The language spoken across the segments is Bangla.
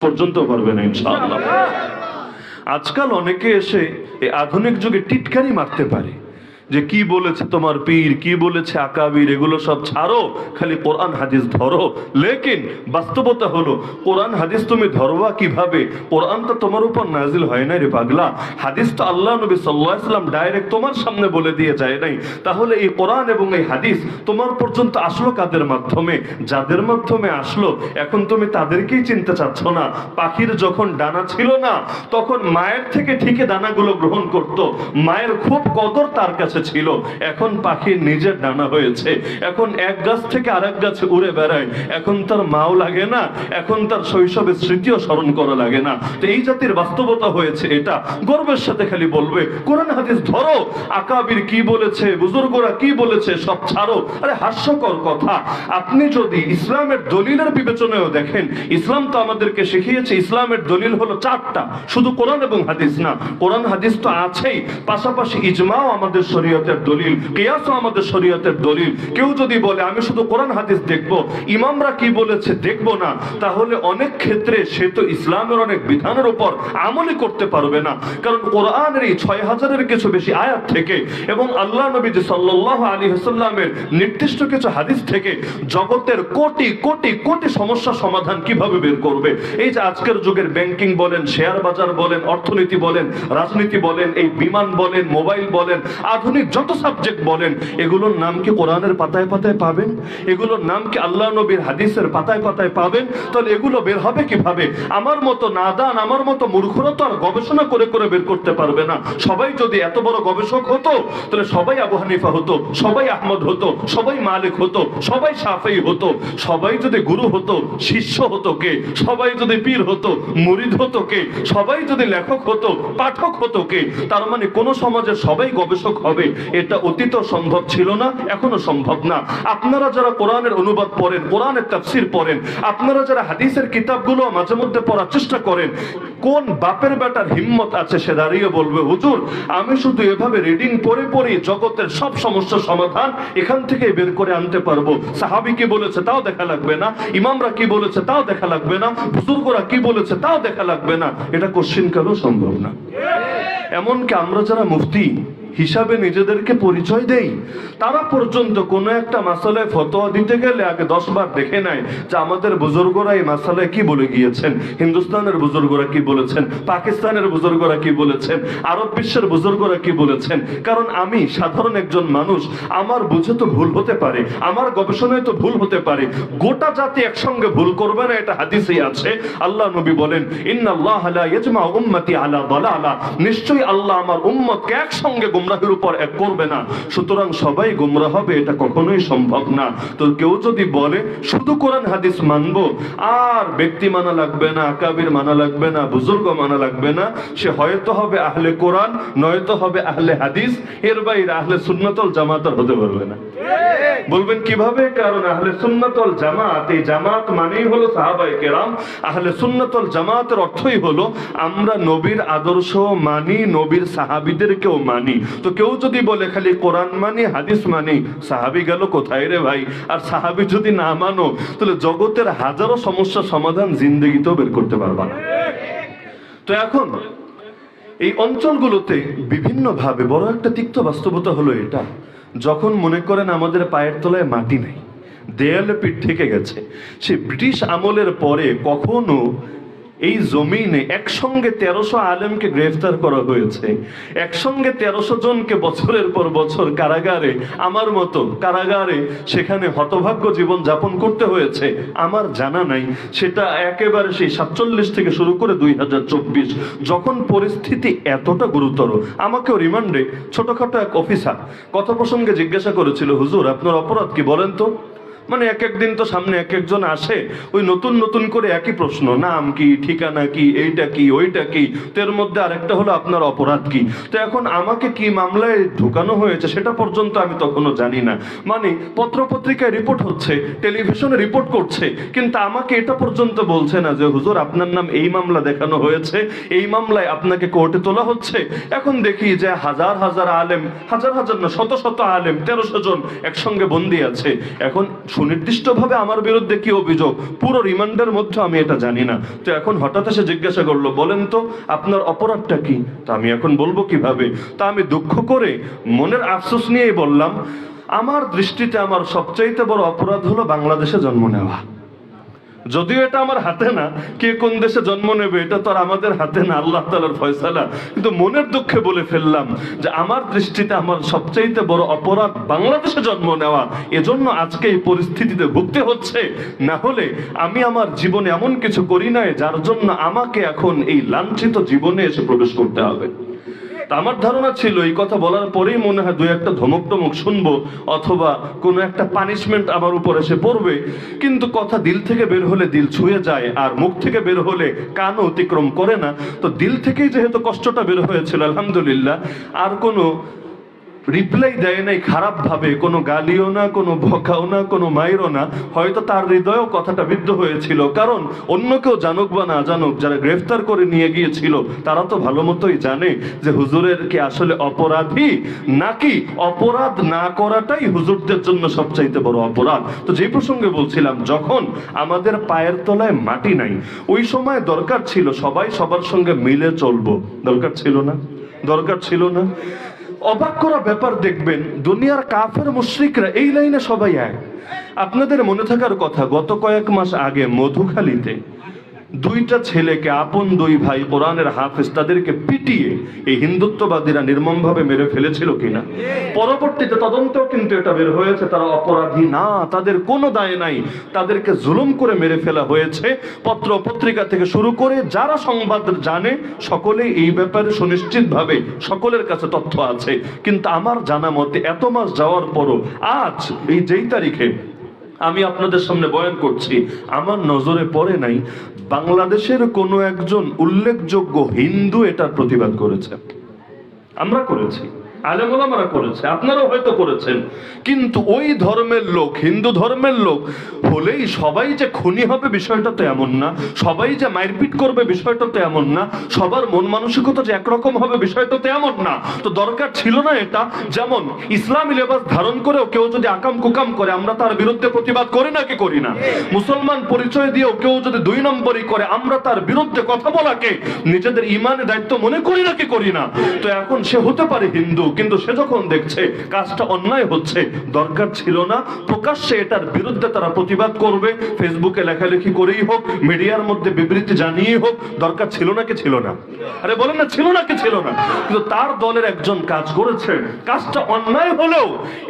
পর্যন্ত পারবে না ইনশাআল্লাহ। আজকাল অনেকে এসে এই আধুনিক যুগে টিটকারি মারতে পারে যে কি বলেছে তোমার পীর, কি বলেছে আকাবির, এগুলো সব ছাড়ো, খালি কোরআন হাদিস ধরো। লেকিন বাস্তবতা হলো কোরআন হাদিস তুমি ধরবা কিভাবে? কোরআন তো তোমার উপর নাজিল হয় নাই রে পাগলা। হাদিস তো আল্লাহ নবী সাল্লাল্লাহু আলাইহি ওয়াসাল্লাম ডাইরেক্ট তোমার সামনে বলে দিয়ে যায় নাই। তাহলে এই কোরআন এবং এই হাদিস তোমার পর্যন্ত আসলো কাদের মাধ্যমে? যাদের মাধ্যমে আসলো এখন তুমি তাদেরকেই চিনতে চাচ্ছ না। পাখির যখন ডানা ছিল না তখন মায়ের থেকে ঠিকই দানাগুলো গ্রহণ করত, মায়ের খুব কদর তার কাছে ছিল। এখন পাখির নিজের ডানা হয়েছে, এখন এক গাছ থেকে আরেক গাছে উড়ে বেড়ায়। এখন তার মাও লাগে না, এখন তার শৈশবের স্মৃতিও স্মরণ করা লাগে না। তো এই জাতির বাস্তবতা হয়েছে এটা। গর্বের সাথে খালি বলবে কোরআন হাদিস ধরো, আকাবির কি বলেছে, বুজুর্গরা কি বলেছে সব ছাড়ো। আরে হাস্যকর কথা। আপনি যদি ইসলামের দলিলের বিবেচনায়ও দেখেন, ইসলাম তো আমাদেরকে শিখিয়েছে ইসলামের দলিল হলো চারটা, শুধু কোরআন এবং হাদিস না। কোরআন হাদিস তো আছেই, পাশাপাশি ইজমাও আমাদের শরীয়তের দলিল, কিয়াসও আমাদের শরীয়তের দলিল। কেউ যদি বলে আমি শুধু কোরআন হাদিস দেখব, ইমামরা কি বলেছে দেখব না, তাহলে অনেক ক্ষেত্রে সে তো ইসলামের অনেক বিধানের উপর আমলই করতে পারবে না। কারণ কোরআনের এই 6000-এর কিছু বেশি আয়াত থেকে এবং আল্লাহ নবী সাল্লাল্লাহু আলাইহি ওয়াসাল্লামের নির্দিষ্ট কিছু হাদিস থেকে জগতের কোটি কোটি কোটি সমস্যার সমাধান কিভাবে বের করবে? এই যে আজকের যুগের ব্যাংকিং বলেন, শেয়ার বাজার বলেন, অর্থনীতি বলেন, রাজনীতি বলেন, এই বিমান বলেন, মোবাইল বলেন, আধুনিক যত সাবজেক্ট বলেন, এগুলোর নাম কি কোরআনের পাতায় পাতায় পাবেন? এগুলোর নাম কি আল্লাহ নবীর হাদিসের পাতায় পাতায় পাবেন? তাহলে এগুলো বের হবে কিভাবে? আমার মতো নাদান, আমার মতো মূর্খরা তো আর গবেষণা করে করে বের করতে পারবে না। সবাই যদি এত বড় গবেষক হতো তাহলে সবাই আবু হানিফা হতো, সবাই আহমদ হতো, সবাই মালিক হতো, সবাই শাফেঈ হতো। সবাই যদি গুরু হতো, শিষ্য হতো কে? সবাই যদি পীর হতো, মুরিদ হতো কে? সবাই যদি লেখক হতো, পাঠক হতো কে? তার মানে কোন সমাজের সবাই গবেষক হবে এটা অতীত সম্ভব ছিল না, এখনো সম্ভব না। আপনারা যারা কোরআনের অনুবাদ পড়েন, কোরআনের তাফসীর পড়েন, আপনারা যারা হাদিসের কিতাবগুলো মাঝে মধ্যে পড়ার চেষ্টা করেন, কোন বাপের বেটার হিম্মত আছে সে দাঁড়িয়ে বলবে হুজুর আমি শুধু এভাবে রিডিং পড়ে পড়ে জগতের সব সমস্যার সমাধান এখান থেকে বের করে আনতে পারবো? সাহাবী কি বলেছে তাও দেখা লাগবে না, ইমামরা কি বলেছে তাও দেখা লাগবে না, বুজুর্গরা কি বলেছে তাও দেখা লাগবে না, এটা কোশ্চিন কালেও সম্ভব না। এমনকি আমরা যারা মুফতি হিসাবে নিজেদেরকে পরিচয় দেই, তারা পর্যন্ত কোনো একটা মাসালায় ফতোয়া দিতে গেলে আগে 10 বার দেখে নেয় যে আমাদের বুজুর্গরা এই মাসালায় কি বলে গিয়েছেন, হিন্দুস্তানের বুজুর্গরা কি বলেছেন, পাকিস্তানের বুজুর্গরা কি বলেছেন, আরব বিশ্বের বুজুর্গরা কি বলেছেন। কারণ আমি সাধারণ একজন মানুষ, আমার বুঝে তো ভুল হতে পারে, আমার গবেষণায় তো ভুল হতে পারে। গোটা জাতি একসঙ্গে ভুল করবে না, এটা হাদিসেই আছে। আল্লাহ নবী বলেন ইন্নাল্লাহা লা ইয়াজমাউ উম্মতি আলা দালালা, নিশ্চয়ই আল্লাহ আমার উম্মতকে একসঙ্গে গুমরাহের উপর এক করবে না। সুতরাং সবাই গুমরাহ হবে এটা কখনোই সম্ভব না। তো কেউ যদি বলে শুধু কোরআন হাদিস মানবো, আর ব্যক্তি মানা লাগবে না, আকাবির মানা লাগবে না, বুজুর্গ মানা লাগবে না, সে হয়তো হবে আহলে কোরআন, নয়তো হবে আহলে হাদিস, এর বাইরে আহলে সুন্নাত ওয়াল জামাত হতে পারবে না। বলবেন কিভাবে? কারণ আহলে সুন্নাত ওয়াল জামাত, এই জামাত মানেই হলো সাহাবায়ে কেরাম। আহলে সুন্নাত ওয়াল জামাতের অর্থই হলো আমরা নবীর আদর্শ মানি, নবীর সাহাবীদেরকেও মানি। তো কেউ যদি বলে খালি কোরআন মানি, হাদিস মানি, সাহাবী গেল কোথায় রে ভাই? আর সাহাবী যদি না মানো তাহলে জগতের হাজারো সমস্যার সমাধান জিন্দেগিতেও বের করতে পারবা না। তো এখন এই অঞ্চলগুলোতে বিভিন্ন ভাবে বড় একটা তিক্ত বাস্তবতা হলো এটা, যখন মনে করেন আমাদের পায়ের তলায় মাটি নাই, দেয়ালে পিঠ থেকে গেছে, সে ব্রিটিশ আমলের পরে কখনো এই জমিনে একসঙ্গে 1300 আলেমকে গ্রেফতার করা হয়েছে, একসঙ্গে 1300 জনকে বছরের পর বছর কারাগারে, আমার মতো কারাগারে সেখানে হতভাগ্য জীবন যাপন করতে হয়েছে, আমার জানা নাই। সেটা একেবারে সেই 47 থেকে শুরু করে 2024, যখন পরিস্থিতি এতটা গুরুতর। আমাকেও রিমান্ডে ছোটখাটো এক অফিসার কথা প্রসঙ্গে জিজ্ঞাসা করেছিল, হুজুর আপনার অপরাধ কি বলেন তো? মানে এক একদিন তো সামনে এক একজন আসে, ওই নতুন নতুন করে একই প্রশ্ন, নাম কি, ঠিকানা কি, এইটা কি, ওইটা কি, তো এর মধ্যে আরেকটা হলো আপনার অপরাধ কি। তো এখন আমাকে কি মামলায় ঢুকানো হয়েছে সেটা পর্যন্ত আমি তখনও জানি না। মানে পত্রপত্রিকায় রিপোর্ট হচ্ছে, টেলিভিশনে রিপোর্ট করছে, কিন্তু আমাকে এটা পর্যন্ত বলছে না যে হুজুর আপনার নাম এই মামলা দেখানো হয়েছে, এই মামলায় আপনাকে কোর্টে তোলা হচ্ছে। এখন দেখি যে হাজার হাজার আলেম, হাজার হাজার না শত শত আলেম, 1300 জন একসঙ্গে বন্দী আছে। এখন সুনির্দিষ্টভাবে আমার বিরুদ্ধে কি অভিযোগ পুরো রিমান্ডের মধ্যে আমি এটা জানি না। তো এখন হঠাৎ এসে জিজ্ঞাসা করলো, বলেন তো আপনার অপরাধটা কি? তা আমি এখন বলবো কিভাবে? তা আমি দুঃখ করে মনের আফসোস নিয়েই বললাম, আমার দৃষ্টিতে আমার সবচাইতে বড় অপরাধ হলো বাংলাদেশে জন্ম নেওয়া। যদিও এটা আমার হাতে না, কে কোন দেশে জন্ম নেবে এটা তো আর আমাদের হাতে না, আল্লাহ তাআলার ফয়সালা। কিন্তু মনের দুঃখে বলে ফেললাম যে আমার দৃষ্টিতে আমার সবচাইতে বড় অপরাধ বাংলাদেশে জন্ম নেওয়া। এজন্য আজকে এই পরিস্থিতিতে ভুগতে হচ্ছে। না হলে আমি আমার জীবনে এমন কিছু করি নাই যার জন্য আমাকে এখন এই লাঞ্ছিত জীবনে এসে প্রবেশ করতে হবে। আমার ধারণা ছিল এই কথা বলার পরেই মনে হয় দুই একটা ধমক টমক শুনবো, অথবা কোনো একটা পানিশমেন্ট আমার উপর এসে পড়বে। কিন্তু কথা দিল থেকে বের হলে দিল ছুঁয়ে যায়, আর মুখ থেকে বের হলে কানও অতিক্রম করে না। তো দিল থেকেই যেহেতু কষ্টটা বের হয়েছিল, আলহামদুলিল্লাহ, আর কোনো রিপ্লাই দেয় নাই খারাপ ভাবে, কোনো গালিও না, কোনো বকাও না, কোনো মাইরও না। হয়তো তার হৃদয়েও কথাটা বিদ্ধ হয়েছিল, কারণ অন্য কেউ জানুক বা না জানুক, যারা গ্রেফতার করে নিয়ে গিয়েছিল তারা তো ভালো মতোই জানে যে হুজুরের কি আসলে অপরাধী, নাকি অপরাধ না করাটাই হুজুরদের জন্য সবচাইতে বড় অপরাধ। তো যে প্রসঙ্গে বলছিলাম, যখন আমাদের পায়ের তলায় মাটি নাই, ওই সময় দরকার ছিল সবাই সবার সঙ্গে মিলে চলবো। দরকার ছিল না? দরকার ছিল না? অবাক করা ব্যাপার দেখবেন, দুনিয়ার কাফের মুশরিকরা এই লাইনে সবাই এক। আপনাদের মনে থাকার কথা, গত কয়েক মাস আগে মধুখালীতে দুইটা ছেলেকে, আপন দুই ভাই কোরআনের হাফেজ, তাদেরকে পিটিয়ে এই হিন্দুত্ববাদীরা নির্মমভাবে মেরে ফেলেছিল কিনা? পরবর্তীতে তদন্তেও কিন্তু এটা বের হয়েছে তারা অপরাধী না, তাদের কোনো দায় নাই, তাদেরকে জুলুম করে মেরে ফেলা হয়েছে। পত্র পত্রিকা থেকে শুরু করে যারা সংবাদ জানে সকলেই এই ব্যাপারে সুনিশ্চিতভাবে সকলের কাছে তথ্য আছে। কিন্তু আমার জানা মতে এত মাস যাওয়ার পরও আজ এই যেই তারিখে আমি আপনাদের সামনে বয়ান করছি, আমার নজরে পড়ে নাই বাংলাদেশের কোনো একজন উল্লেখযোগ্য হিন্দু এটার প্রতিবাদ করেছে। আমরা করেছি, আলেম ওলামারা করেছে, আপনারাও হয়তো করেছেন। কিন্তু ওই ধর্মের লোক, হিন্দু ধর্মের লোক হলেই সবাই যে খুনি হবে বিষয়টা তো এমন না, সবাই যে মারপিট করবে বিষয়টা তো এমন না, সবার মন মানসিকতা যে একরকম হবে বিষয়টা তো এমন না। তো দরকার ছিল না এটা? যেমন ইসলামী লেবাস ধারণ করেও কেউ যদি আকাম কুকাম করে, আমরা তার বিরুদ্ধে প্রতিবাদ করি নাকি করি না? মুসলমান পরিচয় দিয়েও কেউ যদি দুই নম্বরই করে, আমরা তার বিরুদ্ধে কথা বলাকে নিজেদের ইমানের দায়িত্ব মনে করি নাকি করি না? তো এখন সে হতে পারে হিন্দু, কিন্তু সে যখন দেখছে কাজটা অন্যায় হচ্ছে, দরকার ছিল না প্রকাশ্যে এটার বিরুদ্ধে তারা প্রতিবাদ করবে, ফেসবুকে লেখালেখি করেই হোক, মিডিয়ার মধ্যে বিবৃতি জানিয়েই হোক, দরকার ছিল নাকি ছিল না? আরে বলেন না, ছিল নাকি ছিল না? কিন্তু তার দলের একজন কাজ করেছে, কাজটা অন্যায় হলেও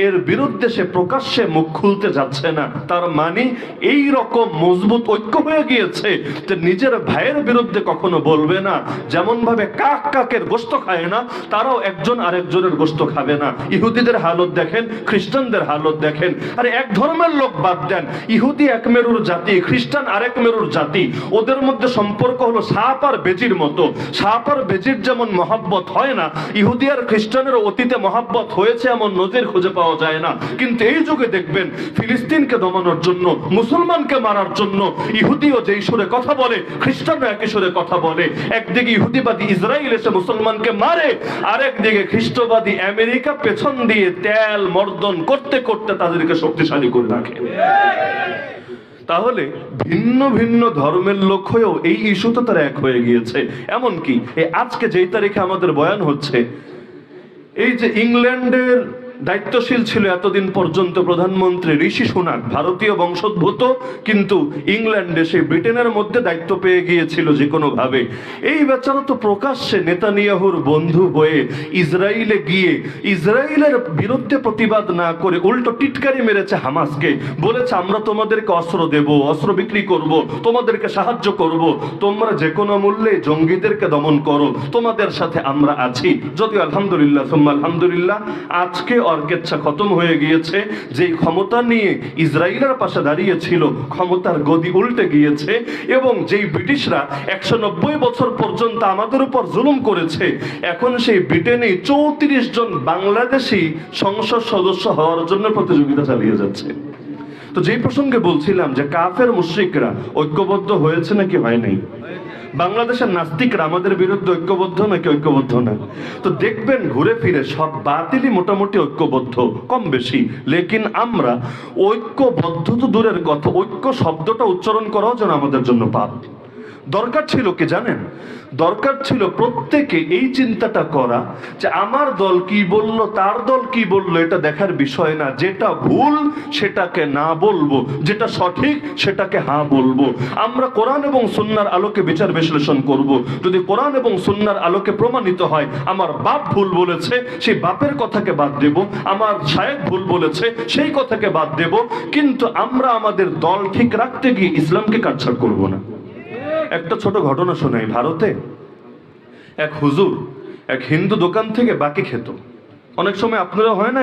এর বিরুদ্ধে সে প্রকাশ্যে মুখ খুলতে যাচ্ছে না। তার মানে এই রকম মজবুত ঐক্য হয়ে গিয়েছে যে নিজের ভাইয়ের বিরুদ্ধে কখনো বলবে না। যেমন ভাবে কাক কাকের গোশত খায় না, তারাও একজন আরেকজনের গোশত খাবে না। ইহুদিদের হালত দেখেন, খ্রিস্টানদের হালত দেখেন। আরে এক ধর্মের লোক বাদ দেন, ইহুদি এক মেরুর জাতি, খ্রিস্টান আরেক মেরুর জাতি, ওদের মধ্যে সম্পর্ক হলো সাপ আর বেজির মতো। সাপ আর বেজির যেমন মহাব্বত হয় না, ইহুদি আর খ্রিস্টানের অতীতে মহাব্বত হয়েছে এমন নজির খুঁজে পাওয়া যায় না। কিন্তু এই যুগে দেখবেন ফিলিস্তিনকে দমানোর জন্য, মুসলমানকে মারার জন্য ইহুদিও যেই সুরে কথা বলে, খ্রিস্টানও একই সুরে কথা বলে। একদিকে ইহুদিবাদী ইসরায়েল এসে মুসলমানকে মারে, আরেকদিকে খ্রিস্টবাদী আমেরিকা পেছন দিয়ে তেল মর্দন করতে করতে তাদেরকে শক্তিশালী করে রাখে। তাহলে ভিন্ন ভিন্ন ধর্মের লোক হয়েও এই ইস্যুতে তারা এক হয়ে গিয়েছে। এমনকি এই আজকে যেই তারিখে আমাদের বয়ান হচ্ছে, এই যে ইংল্যান্ডের দায়িত্বশীল ছিল এতদিন পর্যন্ত প্রধানমন্ত্রী ঋষি সুনাক, ভারতীয় বংশোদ্ভূত, কিন্তু ইংল্যান্ডে সেই ব্রিটেনের মধ্যে দায়িত্ব পেয়ে গিয়েছিল যে কোনো ভাবে। এই বেচারা তো প্রকাশ্যে নেতানিয়াহুর বন্ধু হয়ে ইসরায়েলে গিয়ে ইসরায়েলের বিরুদ্ধে প্রতিবাদ না করে উল্টো টিটকারি মেরেছে হামাসকে, বলেছে আমরা তোমাদেরকে অস্ত্র দেব, অস্ত্র বিক্রি করব, তোমাদেরকে সাহায্য করব, তোমরা যে কোনো মূল্যে জঙ্গিদেরকে দমন করো, তোমাদের সাথে আমরা আছি। যদিও আলহামদুলিল্লাহ সুম্মা আলহামদুলিল্লাহ আজকে অর্কেচ্ছা খতম হয়ে গিয়েছে। যে ক্ষমতা নিয়ে ইসরায়েলের পাশে দাঁড়িয়েছিল, ক্ষমতার গদি উল্টে গিয়েছে, এবং যেই ব্রিটিশরা 190 বছর পর্যন্ত আমাদের উপর জুলুম করেছে, এখন সেই ব্রিটেনে 34 জন বাংলাদেশি সংসদ সদস্য হওয়ার জন্য প্রতিযোগিতা চালিয়ে যাচ্ছে। তো যেই প্রসঙ্গে বলছিলাম যে কাফের মুশরিকরা ঐক্যবদ্ধ হয়েছে নাকি হয় নাই? বাংলাদেশের নাস্তিকরা আমাদের বিরুদ্ধে ঐক্যবদ্ধ নাকি ঐক্যবদ্ধ না? তো দেখবেন ঘুরে ফিরে সব বাতিলই মোটামুটি ঐক্যবদ্ধ কম বেশি, লেকিন আমরা ঐক্যবদ্ধ তো দূরের কথা, ঐক্য শব্দটা উচ্চারণ করাও যেন আমাদের জন্য পাপ। দরকার ছিল কি জানেন? দরকার ছিল প্রত্যেকে এই চিন্তাটা করা যে আমার দল কি বলল, তার দল কি বলল, এটা দেখার বিষয় না। যেটা ভুল সেটাকে না বলবো, যেটা সঠিক সেটাকে হ্যাঁ বলবো। আমরা কোরআন এবং সুন্নাহর আলোকে বিচার বিশ্লেষণ করব। যদি কোরআন এবং সুন্নাহর আলোকে প্রমাণিত হয় আমার বাপ ভুল বলেছে, সেই বাপের কথাকে বাদ দেব। আমার শায়েখ ভুল বলেছে, সেই কথাকে বাদ দেব। কিন্তু আমরা আমাদের দল ঠিক রাখতে গিয়ে ইসলামকে কাটছাট করব না। একটা ছোট ঘটনা শোনাই। ভারতে এক হুজুর এক হিন্দু দোকান থেকে বাকি খেত। অনেক সময় আপনারা হয় না